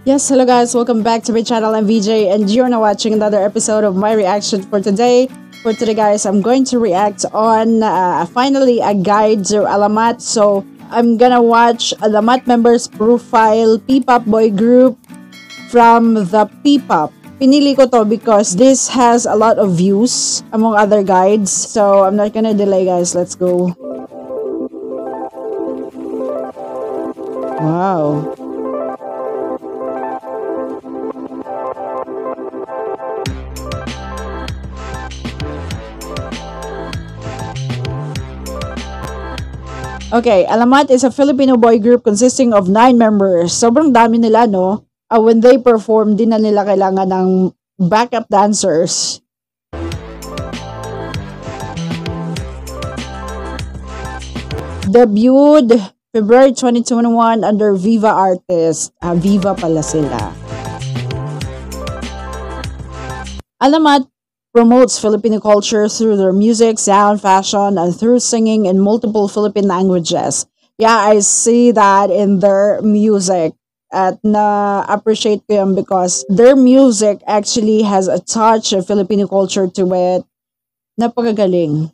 Yes, hello guys, welcome back to my channel. I'm VJ and you're now watching another episode of my reaction for today. For today guys, I'm going to react on finally a guide to Alamat. So I'm gonna watch Alamat members profile P-pop boy group from the P-pop. Pinili ko to because this has a lot of views among other guides. So I'm not gonna delay guys, let's go. Wow. Okay, Alamat is a Filipino boy group consisting of 9 members. Sobrang dami nila, no? When they perform, din na nila kailangan ng backup dancers. Debuted February 2021 under Viva Artists. Viva pala sila. Alamat promotes Filipino culture through their music, sound, fashion, and through singing in multiple Philippine languages. Yeah, I see that in their music. At na-appreciate ko yun because their music actually has a touch of Filipino culture to it. Napakagaling.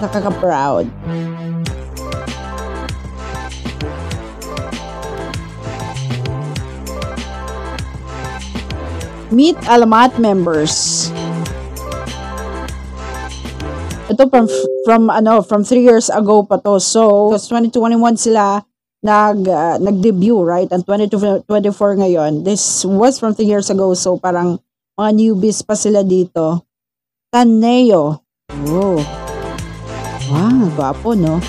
Nakaka-proud. Meet Alamat members. Ito from 3 years ago pa to. So, 2021 sila nag-debut, right? And 2024 ngayon. This was from 3 years ago. So, parang mga newbies pa sila dito. Taneo. Oh. Wow, gwapo, no?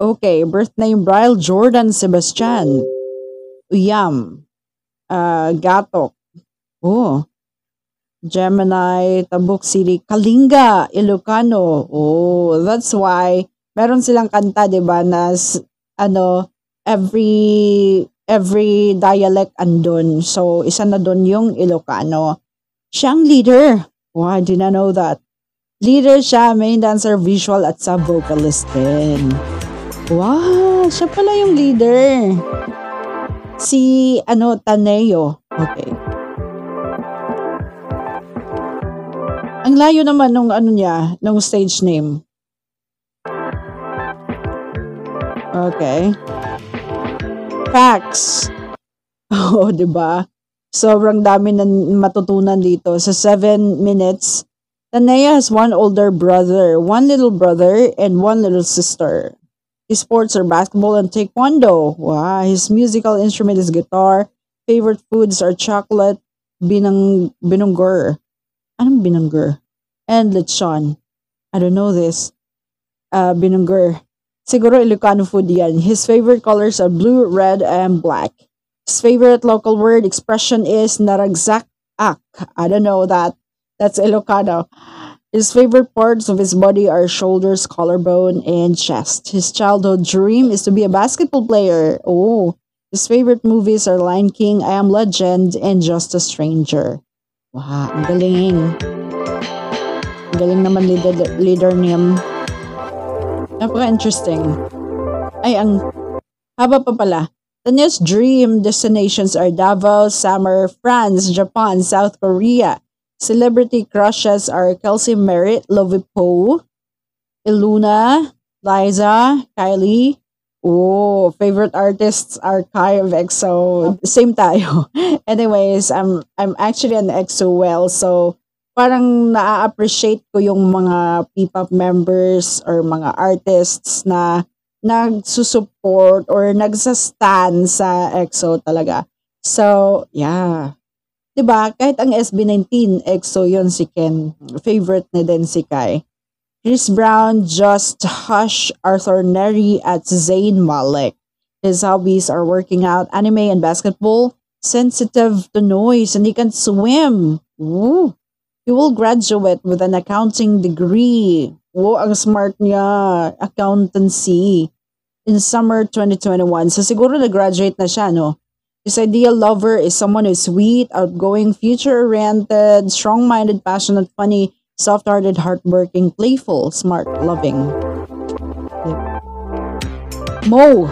Okay, birth name Bryle Jordan Sebastian. Uyam. Gatok. Oh. Gemini, Tabuk City, Kalinga, Ilocano. Oh, that's why meron silang kanta, 'di ba, na every dialect andun. So, isa na doon yung Ilocano. Siyang leader. Oh, I did not know that. Leader siya, main dancer, visual at sub-vocalist din. Wow, siya pala yung leader. Si Taneo. Okay. Ang layo naman nung nung stage name. Okay. Facts. Oh, 'di ba? Sobrang dami na matutunan dito sa 7 minutes. Tanea has 1 older brother, 1 little brother, and 1 little sister. His sports are basketball and taekwondo. Wow, his musical instrument is guitar. Favorite foods are chocolate, binunggur. Anong binunggur? And lechon. I don't know this. Binunggur. Siguro Ilocano food yan. His favorite colors are blue, red, and black. His favorite local word expression is naragsak ak. I don't know that. That's Ilocano. His favorite parts of his body are shoulders, collarbone, and chest. His childhood dream is to be a basketball player. Oh. His favorite movies are Lion King, I Am Legend, and Just a Stranger. Wow, ang galing. Ang galing naman leader niyam. Napaka-interesting. Ay, ang haba pa pala. Taneo's dream destinations are Davao, Samar, France, Japan, South Korea. Celebrity crushes are Kelsey Merritt, Lovie Poe, Iluna, Liza, Kylie. Oh, favorite artists are Kai of EXO. Same tayo. Anyways, I'm actually an EXO well, so parang na-appreciate ko yung mga P-pop members or mga artists na nagsusupport or nagsastan sa EXO talaga. So, yeah. 'Di ba? Kahit ang SB19, EXO yon si Ken. Favorite na din si Kai. Chris Brown, Just Hush, Arthur Neri at Zayn Malik. His hobbies are working out, anime, and basketball. Sensitive to noise and he can swim. Ooh. He will graduate with an accounting degree. Wow, ang smart niya. Accountancy. In summer 2021. So siguro na-graduate na siya, no? His ideal lover is someone who's sweet, outgoing, future-oriented, strong-minded, passionate, funny, soft-hearted, hardworking, playful, smart, loving. Mo.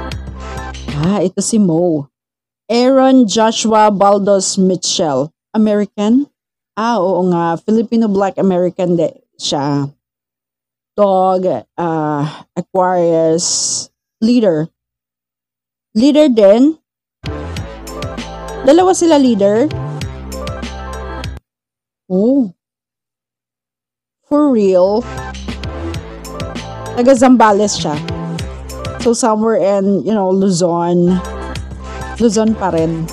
Ito si Mo. Aaron Joshua Baldos Mitchell. American? Oo nga. Filipino Black American siya. Dog, Aquarius, leader. Leader din? Dalawa sila leader? Oh, for real? Taga Zambales siya. So somewhere in, Luzon. Luzon pa rin.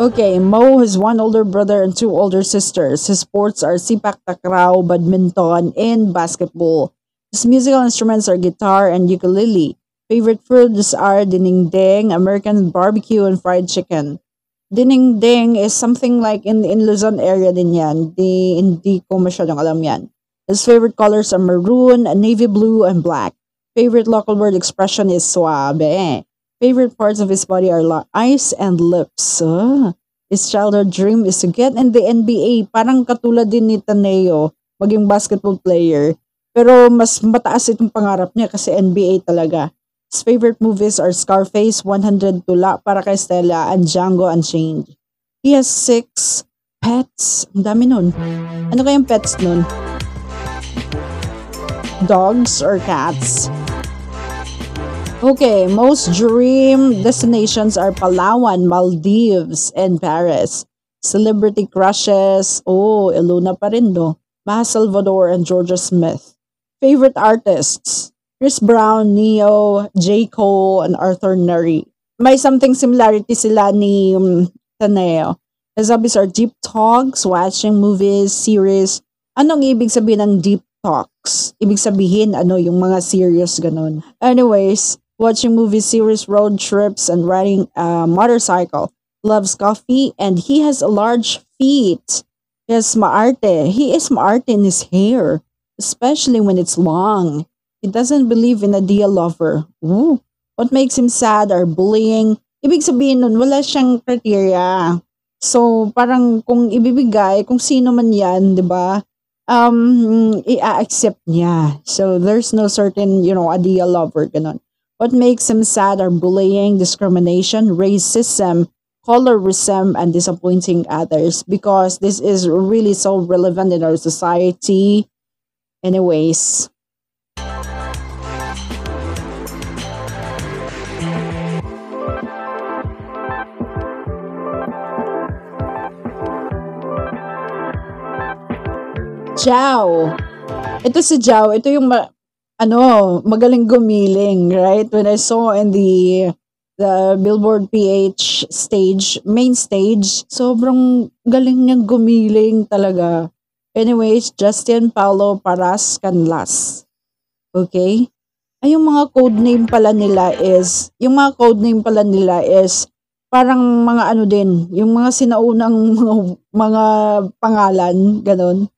Okay, Mo has one older brother and two older sisters. His sports are sipak takraw, badminton, and basketball. His musical instruments are guitar and ukulele. Favorite foods are dinengdeng, American barbecue, and fried chicken. Dinengdeng is something like in Luzon area din yan. Hindi ko masyadong alam yan. His favorite colors are maroon, navy blue, and black. Favorite local word expression is suabe. Favorite parts of his body are eyes and lips. His childhood dream is to get in the NBA. Parang katulad din ni Taneo, maging basketball player. Pero mas mataas itong pangarap niya kasi NBA talaga. His favorite movies are Scarface, 100 Tula para kay Stella, and Django Unchained. He has 6 pets. Ang dami nun. Ano kayang pets nun? Dogs or cats? Okay, most dream destinations are Palawan, Maldives, and Paris. Celebrity crushes, Iluna pa rin no. Maha Salvador and Georgia Smith. Favorite artists, Chris Brown, Neo, J. Cole, and Arthur Neri. May something similarity sila ni Taneo. His hobbies are deep talks, watching movies, series. Anong ibig sabihin ng deep talks? Ibig sabihin, yung mga serious ganun. Anyways, watching movies, series, road trips, and riding a motorcycle. Loves coffee, and he has a large feet. He is maarte. He is maarte in his hair, especially when it's long. He doesn't believe in a deal lover. Ooh. What makes him sad are bullying. Ibig sabihin nun, wala siyang criteria. So, parang kung ibibigay, kung sino man yan, di ba? I-accept niya. So, there's no certain, ideal lover, ganun. What makes him sad are bullying, discrimination, racism, colorism, and disappointing others because this is really so relevant in our society. Anyways. Jao. Ito si Jao. Ito yung magaling gumiling, right? When I saw in the Billboard PH stage, main stage, sobrang galing niyang gumiling talaga. Anyways, Justin Paulo Paras Canlas. Okay? Ay, yung mga code name pala nila is parang mga din, yung mga sinaunang mga pangalan, ganun.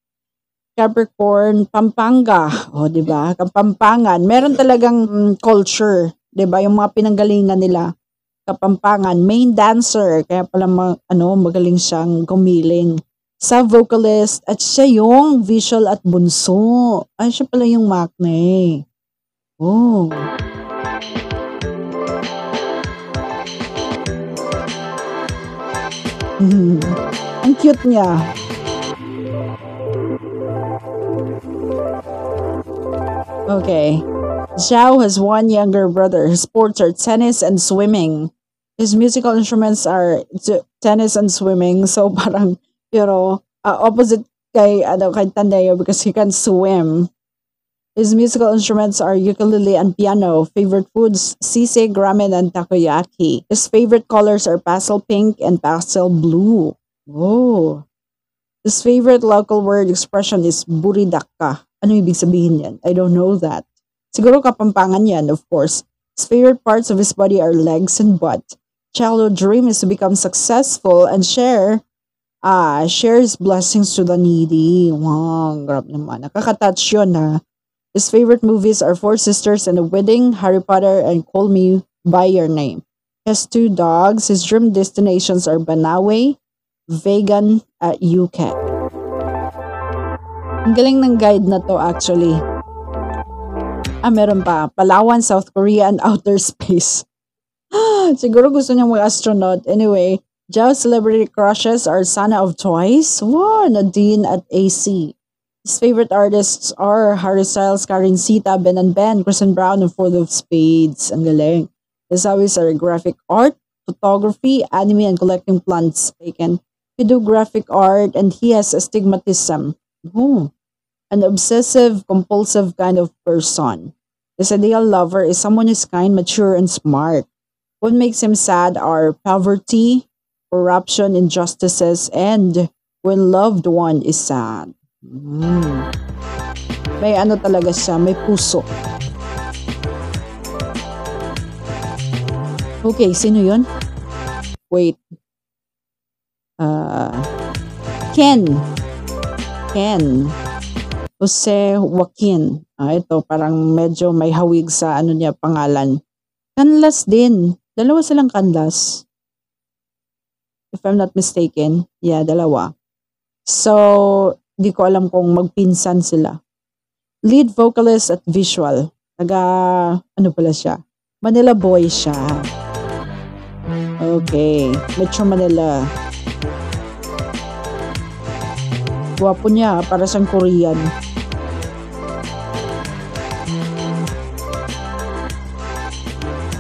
Capricorn, Pampanga. Di ba? Kapampangan. Meron talagang culture, 'di ba? Yung mga pinanggalingan nila. Kapampangan, main dancer, kaya pala magaling siyang gumiling. Sa vocalist at siya yung visual at bunso. Ay, siya pala yung makne. Oh. Ang cute niya. Okay. Zhao has one younger brother. His sports are tennis and swimming. His musical instruments are tennis and swimming. So parang, opposite kay Tandeo because he can swim. His musical instruments are ukulele and piano. Favorite foods, sisig, ramen, and takoyaki. His favorite colors are pastel pink and pastel blue. Oh. His favorite local word expression is buridaka. Ano ibig sabihin yan? I don't know that. Siguro Kapampangan yan, of course. His favorite parts of his body are legs and butt. Childhood dream is to become successful and share his blessings to the needy. Wow, grab naman. Nakaka-touch yun, ha? His favorite movies are Four Sisters and a Wedding, Harry Potter, and Call Me By Your Name. He has 2 dogs. His dream destinations are Banawe, Vegan, at UK. Ang galing ng guide na to actually. Meron pa. Palawan, South Korea, and outer space. Siguro gusto niyang mag-astronaut. Anyway, Zhao's celebrity crushes are Sana of Twice, wow, Nadine at AC. His favorite artists are Harry Styles, Karen Sita, Ben and Ben, Kristen Brown, and Four of Spades. Ang galing. His hobbies are graphic art, photography, anime, and collecting plants. Taken. He do graphic art and he has astigmatism. Oh, an obsessive, compulsive kind of person. His ideal lover is someone who's kind, mature, and smart. What makes him sad are poverty, corruption, injustices, and when loved one is sad. Mm. May ano talaga siya, may puso. Okay, sino yun? Wait. Uh, Ken. Ken. Jose Joaquin. Ito, parang medyo may hawig sa ano niya, pangalan. Canlas din. Dalawa silang canlas. If I'm not mistaken. Yeah, dalawa. So, di ko alam kung magpinsan sila. Lead vocalist at visual. Ano pala siya? Manila boy siya. Okay. Metro Manila. Guwapo niya, para siyang Korean.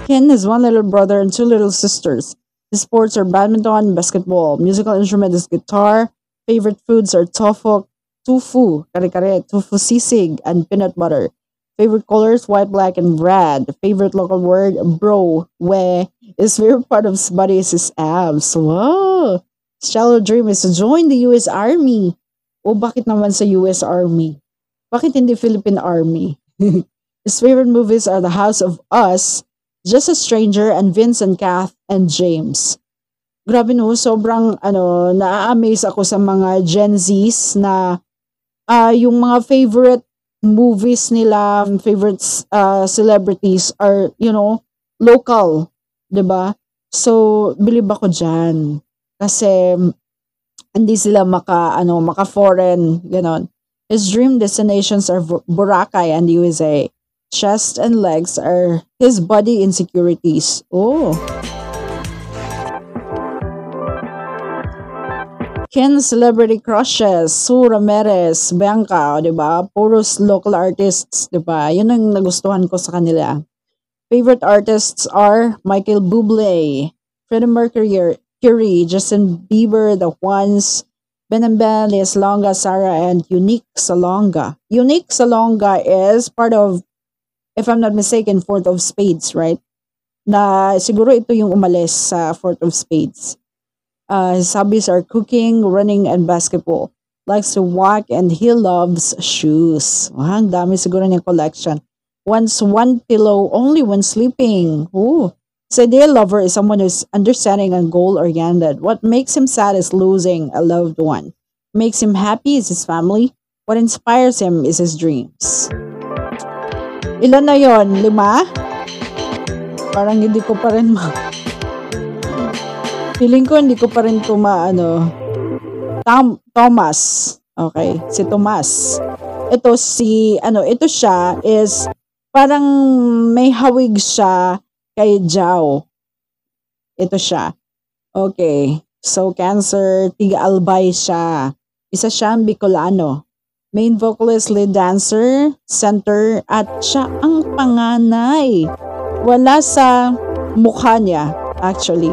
Ken has one little brother and two little sisters. His sports are badminton and basketball. Musical instrument is guitar. Favorite foods are tofu, kare-kare, tofu sisig, and peanut butter. Favorite colors, white, black, and red. Favorite local word, bro, we. His favorite part of his body is his abs. Wow! His childhood dream is to join the US Army. O bakit naman sa US Army? Bakit hindi Philippine Army? His favorite movies are The House of Us, Just a Stranger, and Vince and Kath and James. Grabe no, sobrang na-amaze ako sa mga Gen Zs na yung mga favorite movies nila, favorite celebrities are, local, 'di ba? So, believe ako diyan. Kasi hindi sila maka-foreign, ganon. His dream destinations are Boracay and USA. Chest and legs are his body insecurities. Oh. Ken's celebrity crushes, Sue Ramirez, Bianca, di ba? Puros local artists, di ba? Yun ang nagustuhan ko sa kanila. Favorite artists are Michael Bublé, Freddie Mercury, Justin Bieber, The Ones, Ben and Ben, Lea Salonga, Sarah, and Unique Salonga. Unique Salonga is part of, if I'm not mistaken, Fourth of Spades, right? Na siguro ito yung umalis sa Fourth of Spades. His hobbies are cooking, running, and basketball. Likes to walk and he loves shoes. Ang dami siguro niyang collection. Wants one pillow only when sleeping. Ooh. His ideal lover is someone who's understanding and goal-oriented. What makes him sad is losing a loved one. Makes him happy is his family. What inspires him is his dreams. Ilan na yon? 5? Parang hindi ko pa rin feeling ko hindi ko pa rin Thomas. Okay, si Tomas. Ito siya is parang may hawig siya kay Zhao. Ito siya. Okay. So, Cancer, Tiga-Albay siya. Isa siyang Bicolano. Main vocalist, lead dancer, center, at siya ang panganay. Wala sa mukha niya, actually.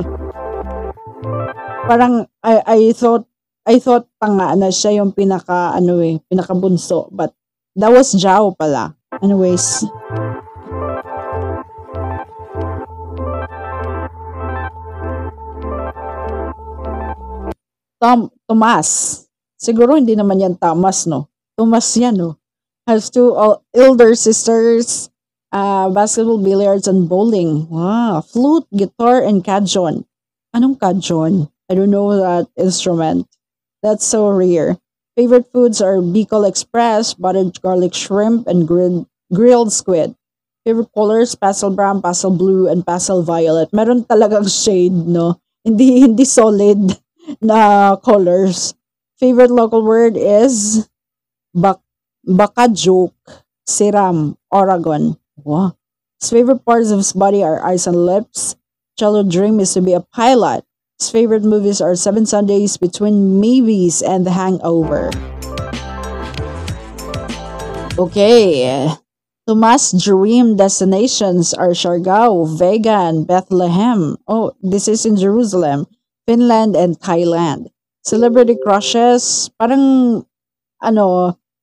Parang I thought pa nga na siya yung pinakabunso, but that was Zhao pala. Anyways, Tomas. Siguro hindi naman yan Thomas, no? Tomas yan, no? Has two elder sisters, basketball, billiards, and bowling. Wow. Flute, guitar, and cajon. Anong cajon? I don't know that instrument. That's so rare. Favorite foods are Bicol Express, buttered garlic shrimp, and grilled squid. Favorite colors, pastel brown, pastel blue, and pastel violet. Meron talagang shade, no? Hindi solid na colors. Favorite local word is bakajok, siram. Oregon. Wow. His favorite parts of his body are eyes and lips. Childhood dream is to be a pilot. His favorite movies are Seven Sundays, Between Maybes, and The Hangover. Okay. Tomas' dream destinations are Siargao, Vega, and Bethlehem. Oh, this is in Jerusalem, Finland, and Thailand. Celebrity crushes, ano,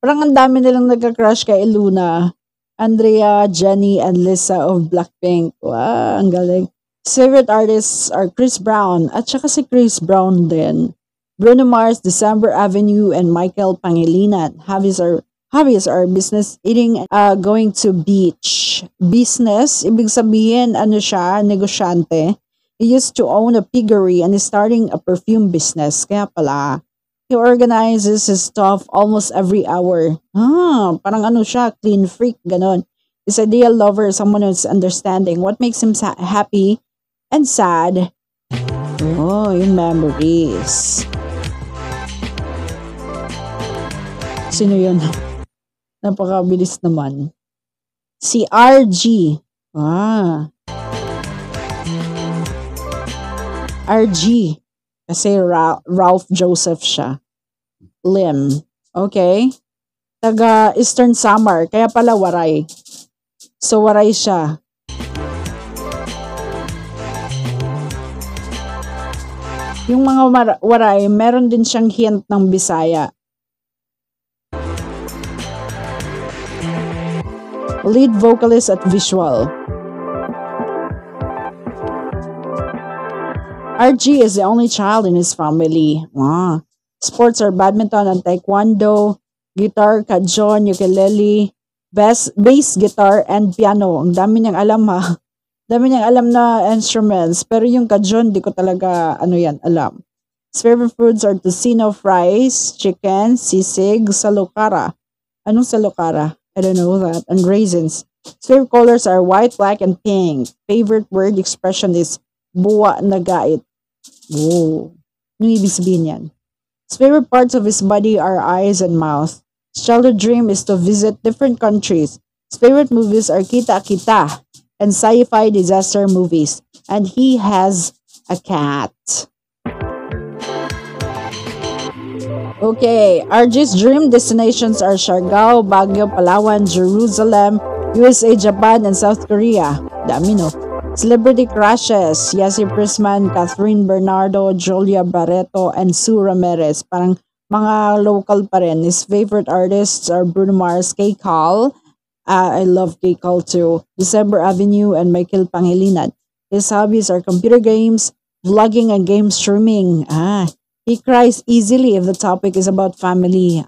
parang ang dami nilang nagka-crush kay Luna. Andrea, Jenny, and Lisa of Blackpink. Wow, ang galing. Favorite artists are Chris Brown at saka si Chris Brown din. Bruno Mars, December Avenue, and Michael Pangilinan. Hobbies are business, eating, going to beach. Business, ibig sabihin, ano siya, negosyante. He used to own a piggery and is starting a perfume business. Kaya pala, he organizes his stuff almost every hour. Parang ano siya, clean freak, ganon. His ideal lover is someone who's understanding what makes him happy and sad. Oh, yung memories. Sino yun? Napakabilis naman. Si RG. RG. Kasi Ralph Joseph siya. Lim. Okay? Taga Eastern Samar. Kaya pala Waray. So, Waray siya. Yung mga Waray, meron din siyang hint ng Bisaya. Lead vocalist at visual. RG is the only child in his family. Wow. Sports are badminton and taekwondo, guitar, cajon, ukulele, bass guitar, and piano. Ang dami niyang alam ha. Dami niyang alam na instruments. Pero yung cajon, di ko talaga alam. His favorite foods are tocino fries, chicken, sisig, salukara. Anong salukara? I don't know that. And raisins. His favorite colors are white, black, and pink. Favorite word expression is buwa na gait. Whoa. Anong ibig sabihin yan? His favorite parts of his body are eyes and mouth. His childhood dream is to visit different countries. His favorite movies are Kita Kita and sci-fi disaster movies. And he has a cat. Okay, RG's dream destinations are Siargao, Baguio, Palawan, Jerusalem, USA, Japan, and South Korea. Dami no. Celebrity crushes, Yasi Prisman, Catherine Bernardo, Julia Barreto, and Sue Ramirez. Parang mga local pa rin. His favorite artists are Bruno Mars, K. Call. I love K. Call too. December Avenue, and Michael Pangilinan. His hobbies are computer games, vlogging, and game streaming. He cries easily if the topic is about family.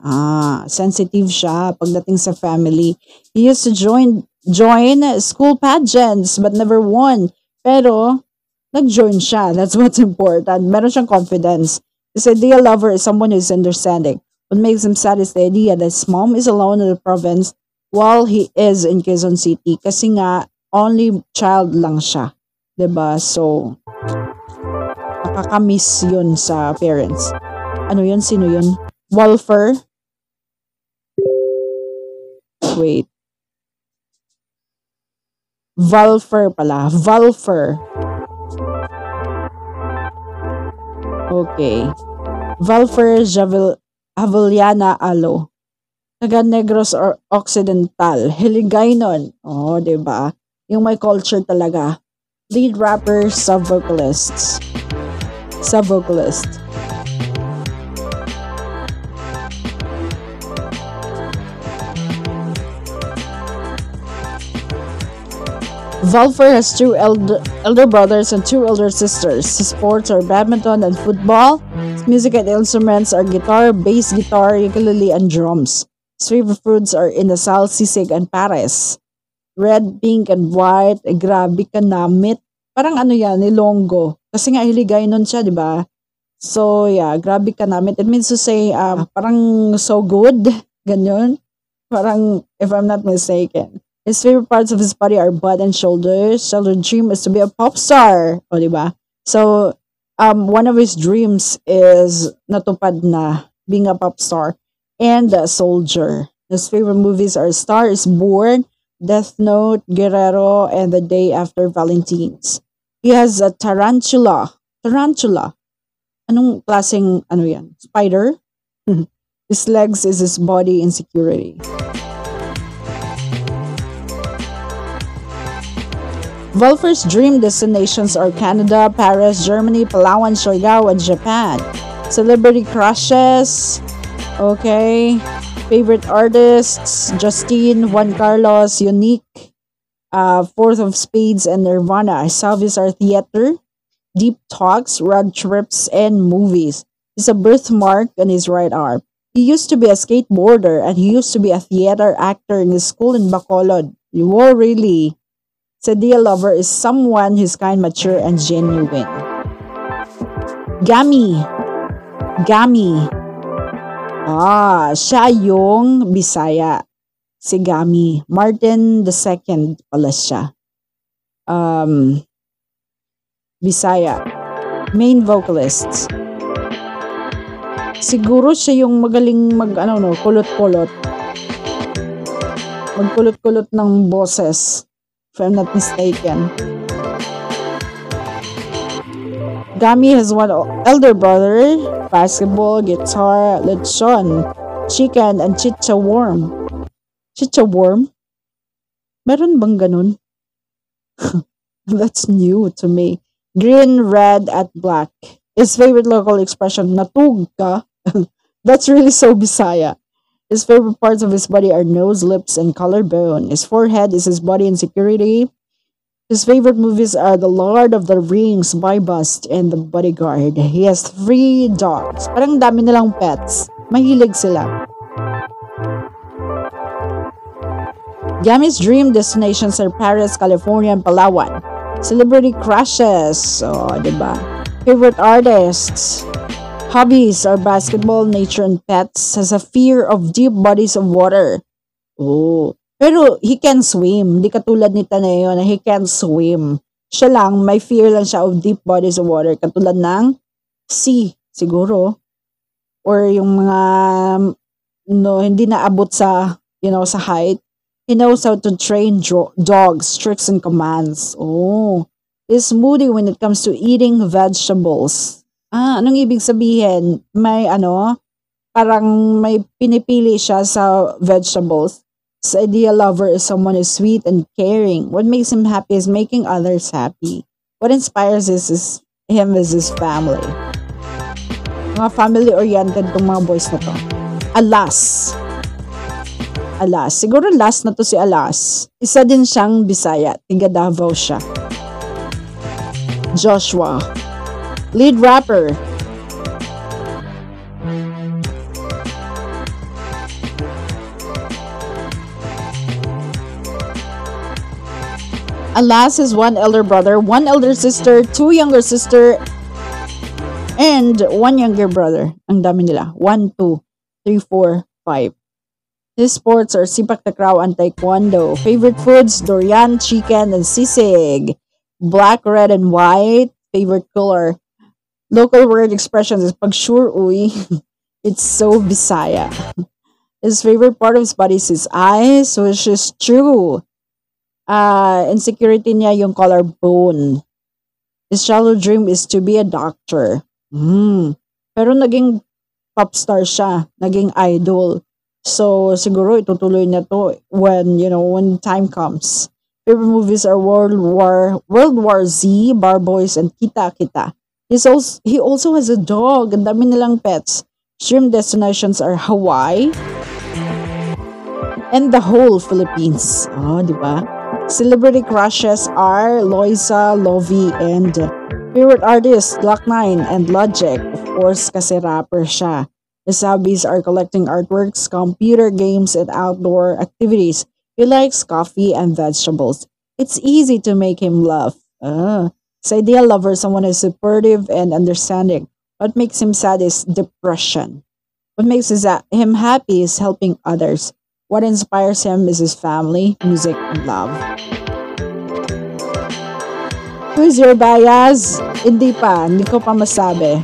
Sensitive siya pagdating sa family. He used to join school pageants but never won. Pero, nag-join siya. That's what's important. Meron siyang confidence. His ideal lover is someone who is understanding. What makes him sad is the idea that his mom is alone in the province while he is in Quezon City. Kasi nga, only child lang siya. 'Di ba? So, nakakamiss yun sa parents. Ano yun? Sino yun? Wolfer? Wait. Wolfer pala. Wolfer. Okay. Wolfer Javeliana Alo. Taga Negros or Occidental. Hiligaynon. Oh, 'di ba? Yung may culture talaga. Lead rapper, sub-vocalist. Wolfer has two elder brothers and two elder sisters. His sports are badminton and football. His music and instruments are guitar, bass guitar, ukulele, and drums. His favorite foods are inasal, sisig, and pares. Red, pink, and white. Grabe ka namit. Parang ano yan, nilonggo. Kasi nga hiligay nun siya, di ba? So, yeah, grabe ka namit. It means to say, parang so good. Ganyan. Parang, if I'm not mistaken. His favorite parts of his body are butt and shoulders. Childhood dream is to be a pop star. O, di ba? So, one of his dreams is natupad na being a pop star and a soldier. His favorite movies are Star is Born, Death Note, Guerrero, and The Day After Valentine's. He has a tarantula. Tarantula. Anong klaseng, ano yan? Spider? His legs is his body insecurity. Wolfer's dream destinations are Canada, Paris, Germany, Palawan, Siargao, and Japan. Celebrity crushes. Okay. Favorite artists, Justine, Juan Carlos, Unique, Fourth of Spades, and Nirvana. His hobbies are theater, deep talks, road trips, and movies. He's a birthmark on his right arm. He used to be a skateboarder and he used to be a theater actor in his school in Bacolod. Oh, really? Sadia lover is someone who's kind, mature, and genuine. Gami. Gami. Siya yung Bisaya. Si Gami. Martin II pala siya. Bisaya. Main vocalist. Siguro siya yung magaling kulot-kulot. Magkulot-kulot ng boses. If I'm not mistaken. Gami has one elder brother, basketball, guitar, lechon, chicken, and chicha worm. Chicha worm? Meron bang ganun? That's new to me. Green, red, at black. His favorite local expression, natug ka? That's really so Bisaya. His favorite parts of his body are nose, lips, and collarbone. His forehead is his body insecurity. His favorite movies are The Lord of the Rings, Boy Bust, and The Bodyguard. He has 3 dogs. Parang dami nilang pets. Mahilig sila. Gami's dream destinations are Paris, California, and Palawan. Celebrity crushes. Diba? Favorite artists. Hobbies are basketball, nature, and pets. Has a fear of deep bodies of water. Pero he can swim. Di katulad ni Taneo na he can swim. Siya lang, may fear lang siya of deep bodies of water. Katulad ng sea, siguro. Or yung mga hindi naabot sa, sa height. He knows how to train dogs, tricks, and commands. Is moody when it comes to eating vegetables. Anong ibig sabihin? May parang may pinipili siya sa vegetables. His ideal lover is someone who's sweet and caring. What makes him happy is making others happy. What inspires him is his family. Mga family-oriented tong mga boys na to. Alas. Siguro last na to si Alas. Isa din siyang Bisaya. Tiga Davao siya. Joshua. Lead rapper. Alas has 1 elder brother, 1 elder sister, 2 younger sister, and 1 younger brother. Ang dami nila. 1, 2, 3, 4, 5. His sports are sipak takraw and taekwondo. Favorite foods, durian, chicken, and sisig. Black, red, and white. Favorite color. Local word expressions is pag sure uy. It's so Bisaya. His favorite part of his body is his eyes, which is true. Insecurity niya yung collarbone. His childhood dream is to be a doctor. Pero naging pop star siya. Naging idol. So, siguro itutuloy niya to when time comes. Favorite movies are World War Z, Bar Boys, and Kita Kita. He also has a dog. Ang dami nilang pets. Dream destinations are Hawaii and the whole Philippines. Diba? Celebrity crushes are Loisa, Lovie, and favorite artists Glock9 and Logic. Of course, kasi rapper siya. His hobbies are collecting artworks, computer games, and outdoor activities. He likes coffee and vegetables. It's easy to make him laugh. His ideal lover is someone who is supportive and understanding. What makes him sad is depression. What makes him happy is helping others. What inspires him is his family, music, and love. Who is your bias? Hindi ko pa masabi.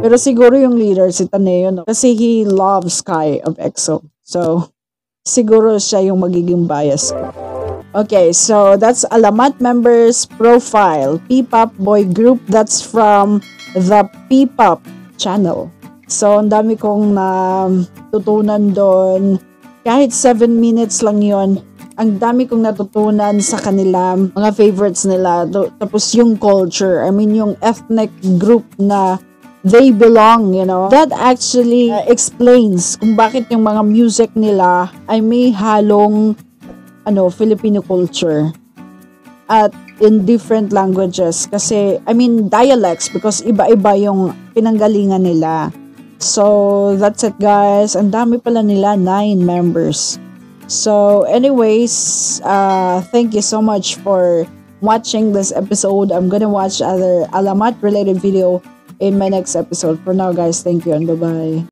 Pero siguro yung leader, si Taneo, no? Kasi he loves Sky of EXO. So, siguro siya yung magiging bias ko. Okay, so that's Alamat members profile. P-pop boy group, that's from the P-pop channel. So, ang dami kong natutunan doon. Kahit 7 minutes lang yon, ang dami kong natutunan sa kanila, mga favorites nila. Tapos yung culture, I mean yung ethnic group na they belong, you know. That actually explains kung bakit yung mga music nila ay may halong Filipino culture at in different languages kasi I mean dialects because iba-iba yung pinanggalingan nila. So that's it guys. Ang dami pala nila, 9 members. So anyways, thank you so much for watching this episode. I'm gonna watch other Alamat related video in my next episode. For now guys, thank you and bye-bye.